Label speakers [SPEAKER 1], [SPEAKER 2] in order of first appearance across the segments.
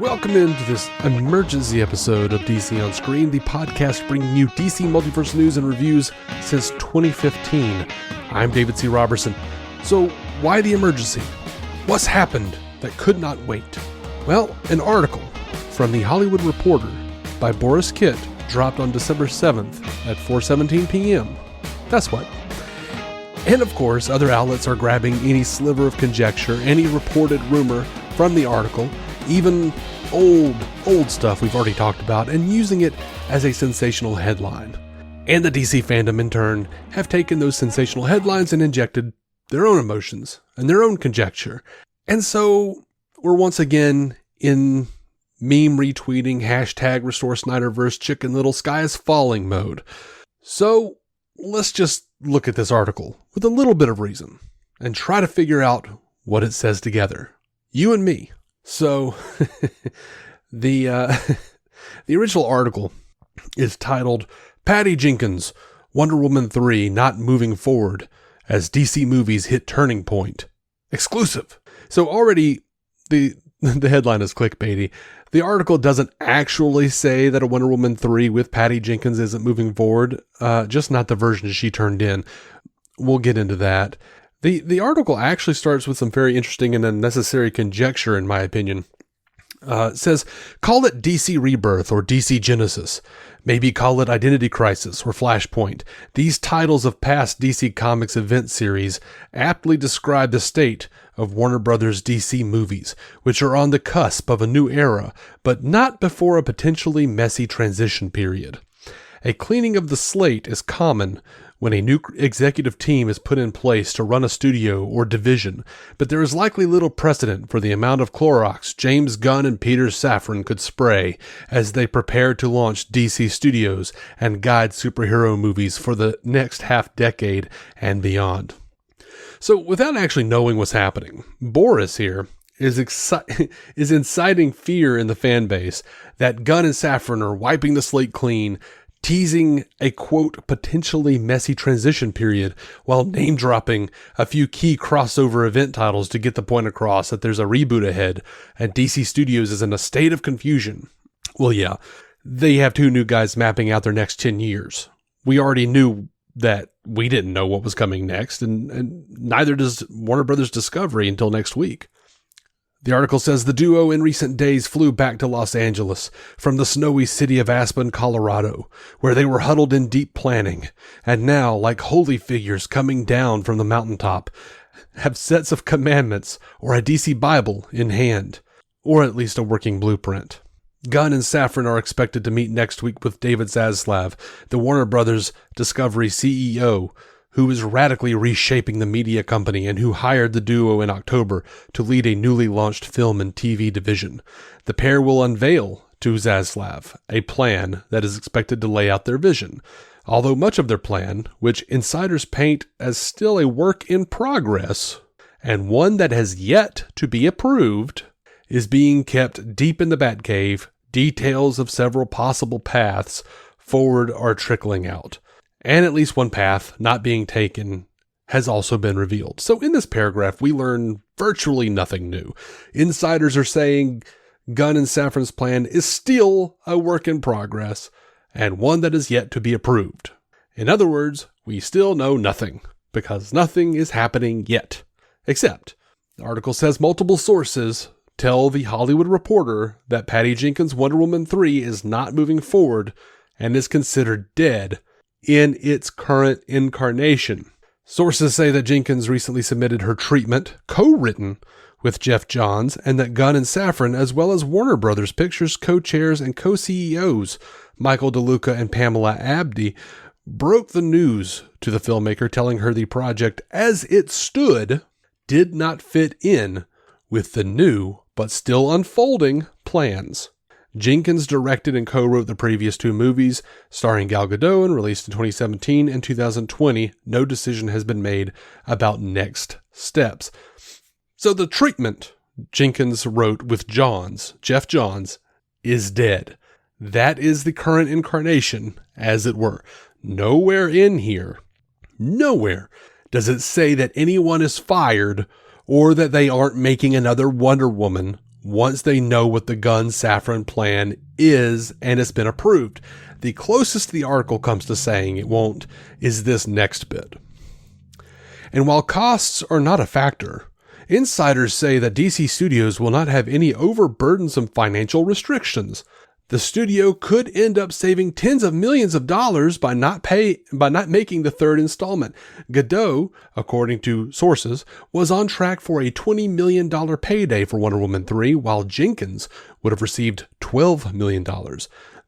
[SPEAKER 1] Welcome into this emergency episode of DC On Screen, the podcast bringing you DC Multiverse news and reviews since 2015. I'm David C. Robertson. So, why the emergency? What's happened that could not wait? Well, an article from The Hollywood Reporter by Boris Kitt dropped on December 7th at 4:17 p.m. That's what. And of course, other outlets are grabbing any sliver of conjecture, any reported rumor from the article, even old stuff we've already talked about, and using it as a sensational headline. And the DC fandom, in turn, have taken those sensational headlines and injected their own emotions and their own conjecture. And so we're once again in meme retweeting, hashtag Restore Snyderverse, Chicken Little Sky is Falling mode. So let's just look at this article with a little bit of reason and try to figure out what it says together. You and me. So, the original article is titled, Patty Jenkins, Wonder Woman 3 Not Moving Forward as DC Movies Hit Turning Point. Exclusive. So already the headline is clickbaity. The article doesn't actually say that a Wonder Woman 3 with Patty Jenkins isn't moving forward, just not the version she turned in. We'll get into that. The article actually starts with some very interesting and unnecessary conjecture, in my opinion. It says, call it DC Rebirth or DC Genesis. Maybe call it Identity Crisis or Flashpoint. These titles of past DC Comics event series aptly describe the state of Warner Brothers DC movies, which are on the cusp of a new era, but not before a potentially messy transition period. A cleaning of the slate is common when a new executive team is put in place to run a studio or division, but there is likely little precedent for the amount of Clorox James Gunn and Peter Safran could spray as they prepare to launch DC Studios and guide superhero movies for the next half-decade and beyond. So, without actually knowing what's happening, Boris here is inciting fear in the fan base that Gunn and Safran are wiping the slate clean, teasing a, quote, potentially messy transition period while name-dropping a few key crossover event titles to get the point across that there's a reboot ahead and DC Studios is in a state of confusion. Well, yeah, they have two new guys mapping out their next 10 years. We already knew that we didn't know what was coming next, and neither does Warner Brothers Discovery until next week. The article says the duo in recent days flew back to Los Angeles from the snowy city of Aspen, Colorado, where they were huddled in deep planning, and now, like holy figures coming down from the mountaintop, have sets of commandments or a DC Bible in hand, or at least a working blueprint. Gunn and Safran are expected to meet next week with David Zaslav, the Warner Brothers Discovery CEO, who is radically reshaping the media company and who hired the duo in October to lead a newly launched film and TV division. The pair will unveil to Zaslav a plan that is expected to lay out their vision, although much of their plan, which insiders paint as still a work in progress, and one that has yet to be approved, is being kept deep in the Batcave. Details of several possible paths forward are trickling out. And at least one path not being taken has also been revealed. So in this paragraph, we learn virtually nothing new. Insiders are saying Gunn and Safran's plan is still a work in progress and one that is yet to be approved. In other words, we still know nothing because nothing is happening yet. Except, the article says multiple sources tell The Hollywood Reporter that Patty Jenkins' Wonder Woman 3 is not moving forward and is considered dead in its current incarnation. Sources say that Jenkins recently submitted her treatment, co-written with Geoff Johns, and that Gunn and Safran, as well as Warner Brothers Pictures co-chairs and co-CEOs, Michael DeLuca and Pamela Abdy, broke the news to the filmmaker, telling her the project, as it stood, did not fit in with the new, but still unfolding, plans. Jenkins directed and co-wrote the previous two movies, starring Gal Gadot and released in 2017 and 2020. No decision has been made about next steps. So the treatment Jenkins wrote with Geoff Johns, is dead. That is the current incarnation, as it were. Nowhere in here, nowhere does it say that anyone is fired or that they aren't making another Wonder Woman once they know what the Gunn-Safran plan is and it's been approved. The closest the article comes to saying it won't is this next bit. And while costs are not a factor, insiders say that DC Studios will not have any overburdensome financial restrictions. The studio could end up saving tens of millions of dollars by not making the third installment. Godot, according to sources, was on track for a $20 million payday for Wonder Woman 3, while Jenkins would have received $12 million.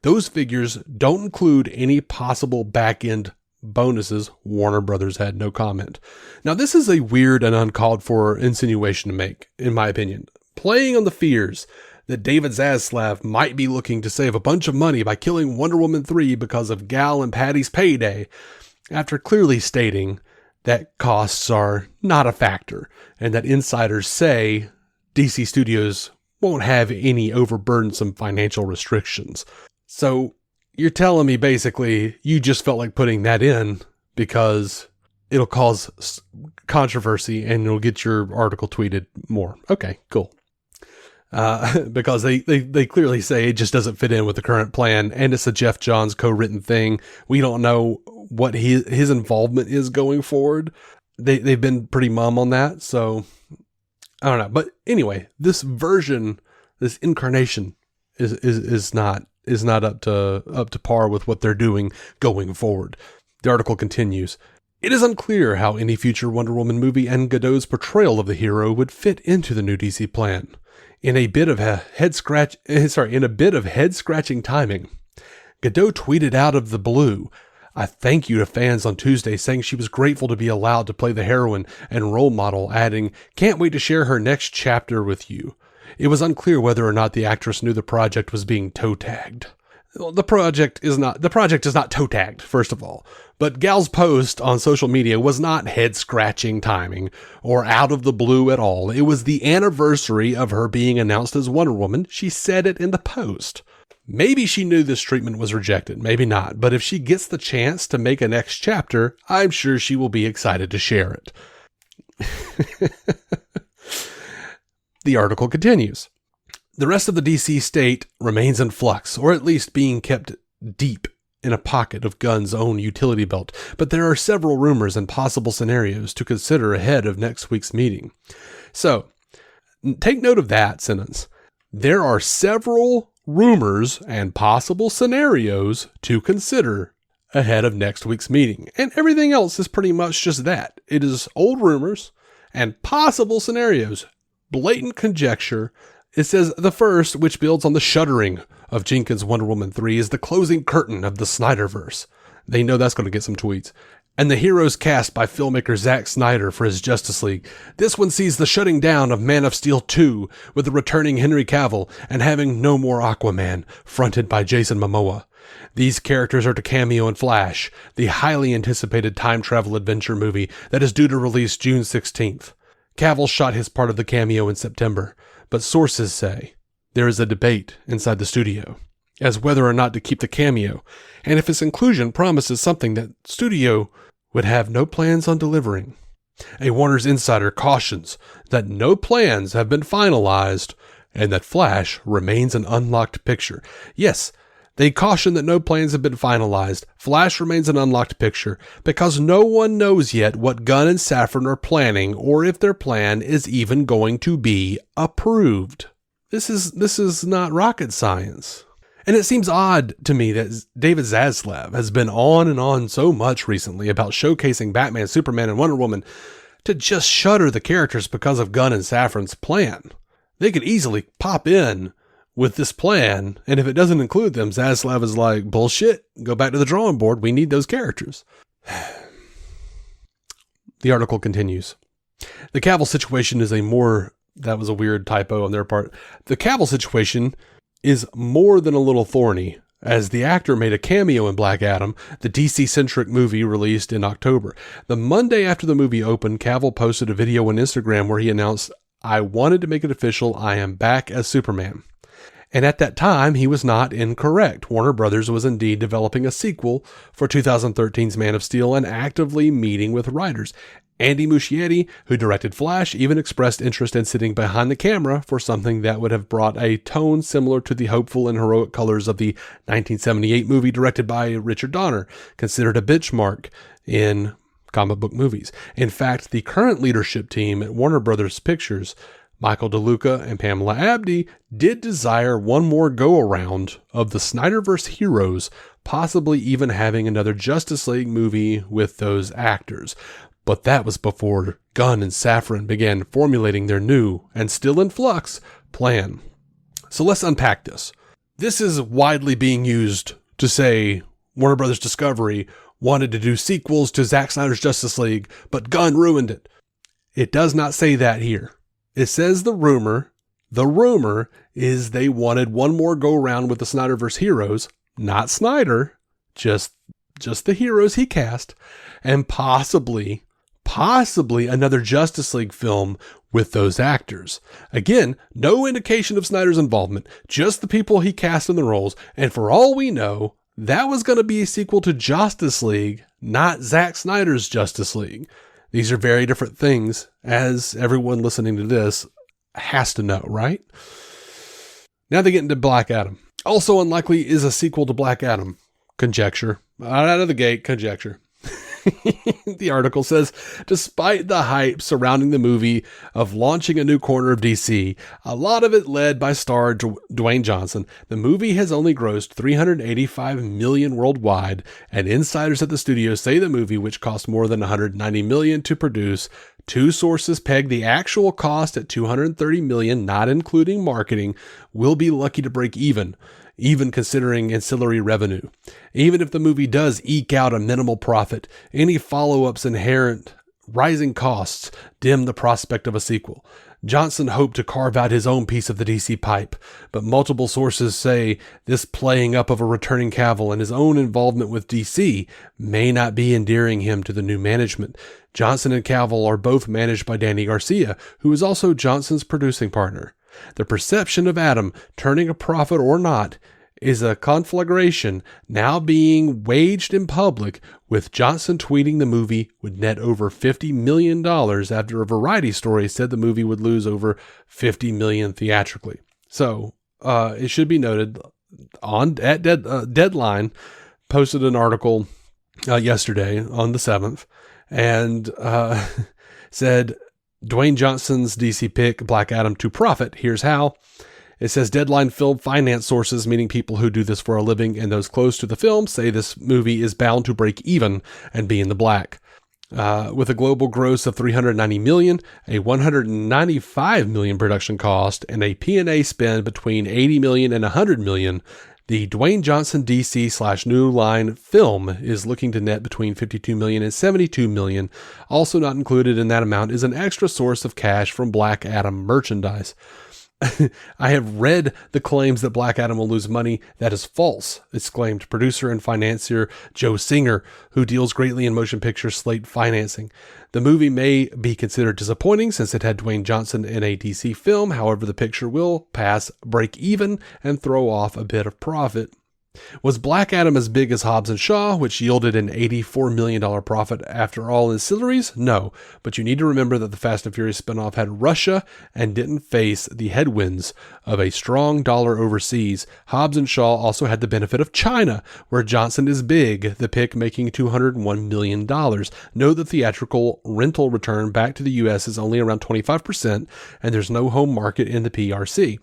[SPEAKER 1] Those figures don't include any possible back-end bonuses. Warner Brothers had no comment. Now, this is a weird and uncalled for insinuation to make, in my opinion. Playing on the fears that David Zaslav might be looking to save a bunch of money by killing Wonder Woman 3 because of Gal and Patty's payday, after clearly stating that costs are not a factor, and that insiders say DC Studios won't have any overburdensome financial restrictions. So you're telling me basically you just felt like putting that in because it'll cause controversy and it'll get your article tweeted more. Okay, cool. Because they clearly say it just doesn't fit in with the current plan, and it's a Geoff Johns co-written thing. We don't know what his involvement is going forward. They've been pretty mum on that, so I don't know. But anyway, this version, this incarnation is not up to par with what they're doing going forward. The article continues. It is unclear how any future Wonder Woman movie and Godot's portrayal of the hero would fit into the new DC plan. In a bit of head-scratching timing, Godot tweeted out of the blue, "A thank you to fans on Tuesday, saying she was grateful to be allowed to play the heroine and role model, adding, 'Can't wait to share her next chapter with you.' It was unclear whether or not the actress knew the project was being toe-tagged." Well, the project is not toe-tagged, first of all. But Gal's post on social media was not head-scratching timing or out of the blue at all. It was the anniversary of her being announced as Wonder Woman. She said it in the post. Maybe she knew this treatment was rejected, maybe not. But if she gets the chance to make a next chapter, I'm sure she will be excited to share it. The article continues. The rest of the DC state remains in flux, or at least being kept deep in a pocket of Gunn's own utility belt, but there are several rumors and possible scenarios to consider ahead of next week's meeting. So, take note of that sentence. There are several rumors and possible scenarios to consider ahead of next week's meeting, and everything else is pretty much just that. It is old rumors and possible scenarios, blatant conjecture. It says the first, which builds on the shuttering of Jenkins' Wonder Woman 3, is the closing curtain of the Snyderverse. They know that's going to get some tweets. And the heroes cast by filmmaker Zack Snyder for his Justice League. This one sees the shutting down of Man of Steel 2 with the returning Henry Cavill and having no more Aquaman, fronted by Jason Momoa. These characters are to cameo in Flash, the highly anticipated time travel adventure movie that is due to release June 16th. Cavill shot his part of the cameo in September. But sources say there is a debate inside the studio as whether or not to keep the cameo, and if its inclusion promises something that studio would have no plans on delivering. A Warner's insider cautions that no plans have been finalized and that Flash remains an unlocked picture. Yes, they caution that no plans have been finalized. Flash remains an unlocked picture because no one knows yet what Gunn and Safran are planning or if their plan is even going to be approved. This is not rocket science. And it seems odd to me that David Zaslav has been on and on so much recently about showcasing Batman, Superman, and Wonder Woman to just shutter the characters because of Gunn and Safran's plan. They could easily pop in with this plan, and if it doesn't include them, Zaslav is like, bullshit, go back to the drawing board, we need those characters. The article continues. The Cavill situation is that was a weird typo on their part. The Cavill situation is more than a little thorny, as the actor made a cameo in Black Adam, the DC-centric movie released in October. The Monday after the movie opened, Cavill posted a video on Instagram where he announced, "I wanted to make it official, I am back as Superman." And at that time, he was not incorrect. Warner Brothers was indeed developing a sequel for 2013's Man of Steel and actively meeting with writers. Andy Muschietti, who directed Flash, even expressed interest in sitting behind the camera for something that would have brought a tone similar to the hopeful and heroic colors of the 1978 movie directed by Richard Donner, considered a benchmark in comic book movies. In fact, the current leadership team at Warner Brothers Pictures, Michael DeLuca and Pamela Abdy, did desire one more go-around of the Snyderverse heroes, possibly even having another Justice League movie with those actors. But that was before Gunn and Safran began formulating their new, and still in flux, plan. So let's unpack this. This is widely being used to say Warner Brothers Discovery wanted to do sequels to Zack Snyder's Justice League, but Gunn ruined it. It does not say that here. It says the rumor is they wanted one more go round with the Snyderverse heroes, not Snyder, just the heroes he cast, and possibly another Justice League film with those actors. Again, no indication of Snyder's involvement, just the people he cast in the roles, and for all we know, that was going to be a sequel to Justice League, not Zack Snyder's Justice League. These are very different things, as everyone listening to this has to know, right? Now they get into Black Adam. Also unlikely is a sequel to Black Adam. Conjecture. Out of the gate, conjecture. The article says, despite the hype surrounding the movie of launching a new corner of DC, a lot of it led by star Dwayne Johnson, the movie has only grossed $385 million worldwide, and insiders at the studio say the movie, which cost more than $190 million to produce, two sources peg the actual cost at $230 million, not including marketing, will be lucky to break even considering ancillary revenue. Even if the movie does eke out a minimal profit, any follow-ups inherent rising costs dim the prospect of a sequel. Johnson hoped to carve out his own piece of the DC pipe, but multiple sources say this playing up of a returning Cavill and his own involvement with DC may not be endearing him to the new management. Johnson and Cavill are both managed by Danny Garcia, who is also Johnson's producing partner. The perception of Adam turning a profit or not is a conflagration now being waged in public, with Johnson tweeting the movie would net over $50 million after a Variety story said the movie would lose over $50 million theatrically. So it should be noted, Deadline posted an article yesterday on the 7th and said, Dwayne Johnson's DC pick, Black Adam, to profit. Here's how. It says Deadline film finance sources, meaning people who do this for a living and those close to the film, say this movie is bound to break even and be in the black. With a global gross of $390 million, a $195 million production cost, and a P&A spend between $80 million and $100 million, the Dwayne Johnson DC/New Line film is looking to net between $52 million and $72 million. Also not included in that amount is an extra source of cash from Black Adam merchandise. I have read the claims that Black Adam will lose money. That is false, exclaimed producer and financier Joe Singer, who deals greatly in motion picture slate financing. The movie may be considered disappointing since it had Dwayne Johnson in a DC film. However, the picture will pass break even and throw off a bit of profit. Was Black Adam as big as Hobbs and Shaw, which yielded an $84 million profit after all ancillaries? No, but you need to remember that the Fast and Furious spinoff had Russia and didn't face the headwinds of a strong dollar overseas. Hobbs and Shaw also had the benefit of China, where Johnson is big, the pick making $201 million. Note the theatrical rental return back to the U.S. is only around 25%, and there's no home market in the PRC.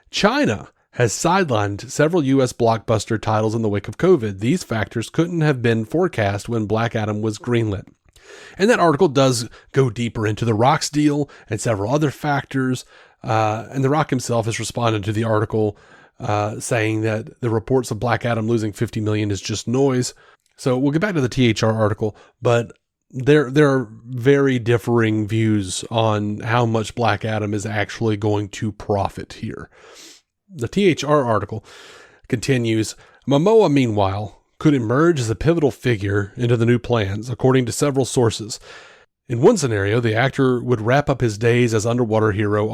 [SPEAKER 1] China has sidelined several U.S. blockbuster titles in the wake of COVID. These factors couldn't have been forecast when Black Adam was greenlit. And that article does go deeper into The Rock's deal and several other factors. And The Rock himself has responded to the article saying that the reports of Black Adam losing $50 million is just noise. So we'll get back to the THR article, but there are very differing views on how much Black Adam is actually going to profit here. The THR article continues, Momoa, meanwhile, could emerge as a pivotal figure into the new plans, according to several sources. In one scenario, the actor would wrap up his days as underwater hero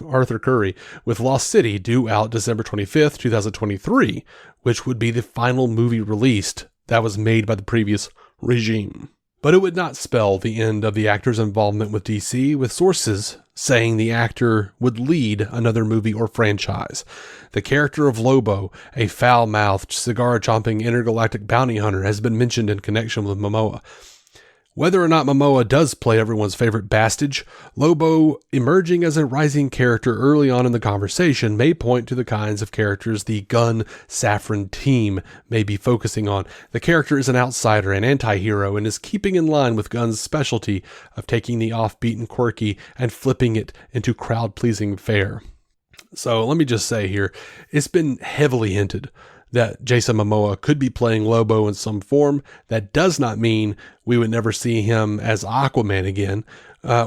[SPEAKER 1] Arthur Curry with Lost City, due out December 25th, 2023, which would be the final movie released that was made by the previous regime. But it would not spell the end of the actor's involvement with DC, with sources saying the actor would lead another movie or franchise. The character of Lobo, a foul-mouthed, cigar-chomping intergalactic bounty hunter, has been mentioned in connection with Momoa. Whether or not Momoa does play everyone's favorite Bastage, Lobo emerging as a rising character early on in the conversation may point to the kinds of characters the Gunn Safran team may be focusing on. The character is an outsider, an anti-hero, and is keeping in line with Gunn's specialty of taking the offbeat and quirky and flipping it into crowd-pleasing fare. So let me just say here, it's been heavily hinted that Jason Momoa could be playing Lobo in some form. That does not mean we would never see him as Aquaman again.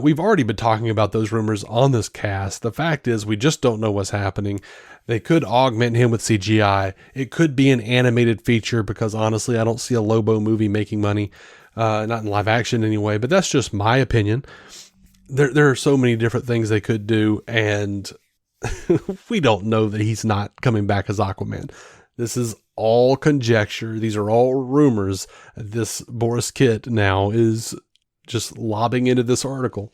[SPEAKER 1] We've already been talking about those rumors on this cast. The fact is, we just don't know what's happening. They could augment him with CGI. It could be an animated feature, because honestly, I don't see a Lobo movie making money. Not in live action anyway, but that's just my opinion. There are so many different things they could do, and we don't know that he's not coming back as Aquaman. This is all conjecture. These are all rumors. This Boris Kit now is just lobbing into this article,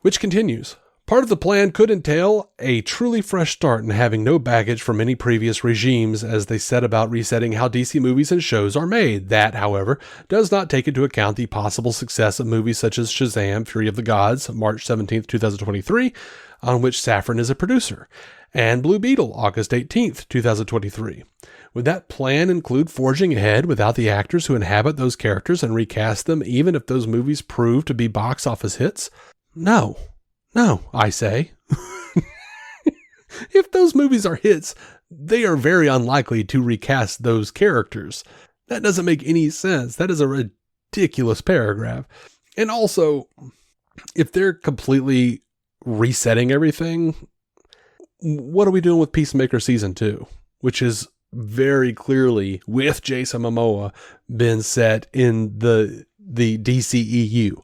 [SPEAKER 1] which continues. Part of the plan could entail a truly fresh start and having no baggage from any previous regimes as they set about resetting how DC movies and shows are made. That, however, does not take into account the possible success of movies such as Shazam! Fury of the Gods, March 17th, 2023, on which Safran is a producer, and Blue Beetle, August 18th, 2023. Would that plan include forging ahead without the actors who inhabit those characters and recast them, even if those movies prove to be box office hits? No, I say. If those movies are hits, they are very unlikely to recast those characters. That doesn't make any sense. That is a ridiculous paragraph. And also, if they're completely resetting everything, what are we doing with Peacemaker Season 2? Which is very clearly, with Jason Momoa, been set in the DCEU.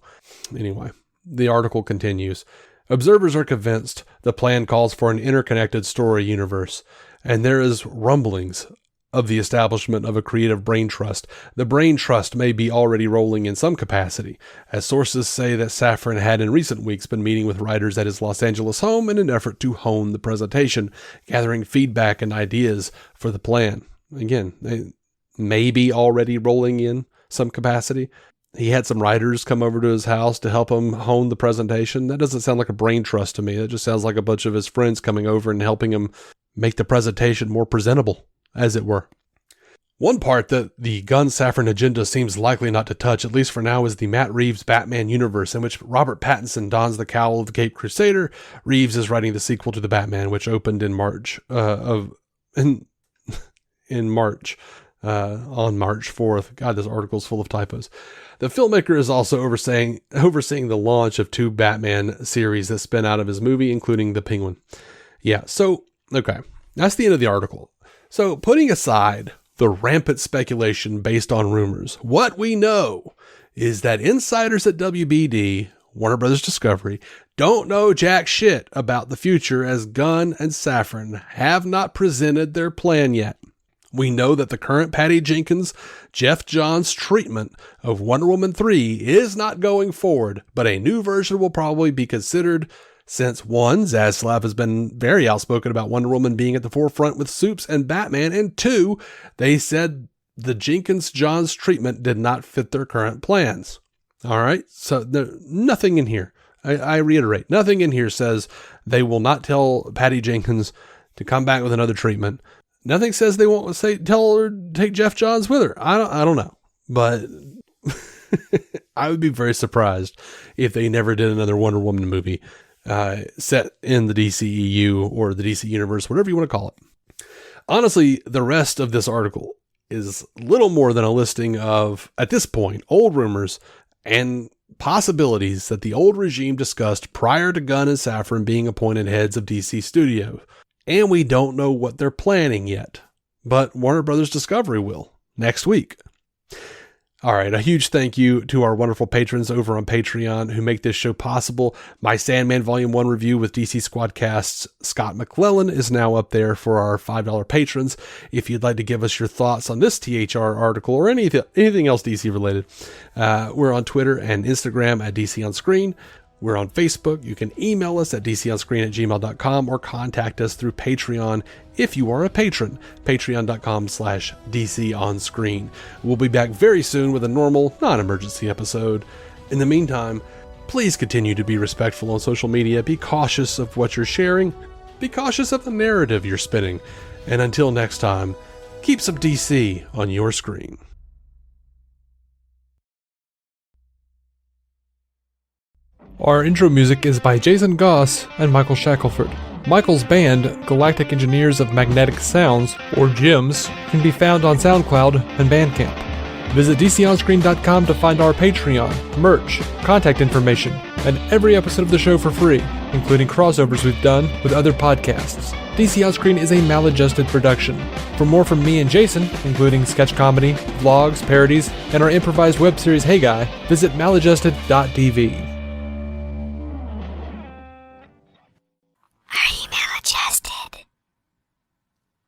[SPEAKER 1] Anyway, the article continues. Observers are convinced the plan calls for an interconnected story universe, and there is rumblings of the establishment of a creative brain trust. The brain trust may be already rolling in some capacity, as sources say that Safran had in recent weeks been meeting with writers at his Los Angeles home in an effort to hone the presentation, gathering feedback and ideas for the plan. Again, they may be already rolling in some capacity. He had some writers come over to his house to help him hone the presentation. That doesn't sound like a brain trust to me. That just sounds like a bunch of his friends coming over and helping him make the presentation more presentable, as it were. One part that the Gunn Safran agenda seems likely not to touch, at least for now, is the Matt Reeves Batman universe, in which Robert Pattinson dons the cowl of the Caped Crusader. Reeves is writing the sequel to the Batman, which opened in March on March 4th. God, this article's full of typos. The filmmaker is also overseeing the launch of 2 Batman series that spin out of his movie, including The Penguin. Yeah, so, okay. That's the end of the article. So, putting aside the rampant speculation based on rumors, what we know is that insiders at WBD, Warner Brothers Discovery, don't know jack shit about the future, as Gunn and Safran have not presented their plan yet. We know that the current Patty Jenkins, Geoff Johns treatment of Wonder Woman 3 is not going forward, but a new version will probably be considered, since 1, Zaslav has been very outspoken about Wonder Woman being at the forefront with Supes and Batman, and 2, they said the Jenkins-Johns treatment did not fit their current plans. All right, so nothing in here, I reiterate, nothing in here says they will not tell Patty Jenkins to come back with another treatment. Nothing says they won't tell her to take Geoff Johns with her. I don't know, but I would be very surprised if they never did another Wonder Woman movie set in the DCEU or the DC universe, whatever you want to call it. Honestly, the rest of this article is little more than a listing of, at this point, old rumors and possibilities that the old regime discussed prior to Gunn and Safran being appointed heads of DC Studios. And we don't know what they're planning yet, but Warner Brothers Discovery will next week. All right, a huge thank you to our wonderful patrons over on Patreon who make this show possible. My Sandman Volume 1 review with DC Squadcast's Scott McClellan is now up there for our $5 patrons. If you'd like to give us your thoughts on this THR article or anything else DC related, we're on Twitter and Instagram at DC On Screen. We're on Facebook. You can email us at dconscreen@gmail.com or contact us through Patreon if you are a patron, patreon.com/DCOnScreen. We'll be back very soon with a normal, non-emergency episode. In the meantime, please continue to be respectful on social media. Be cautious of what you're sharing. Be cautious of the narrative you're spinning. And until next time, keep some DC on your screen. Our intro music is by Jason Goss and Michael Shackelford. Michael's band, Galactic Engineers of Magnetic Sounds, or GEMS, can be found on SoundCloud and Bandcamp. Visit DCOnScreen.com to find our Patreon, merch, contact information, and every episode of the show for free, including crossovers we've done with other podcasts. DC On Screen is a maladjusted production. For more from me and Jason, including sketch comedy, vlogs, parodies, and our improvised web series Hey Guy, visit maladjusted.tv.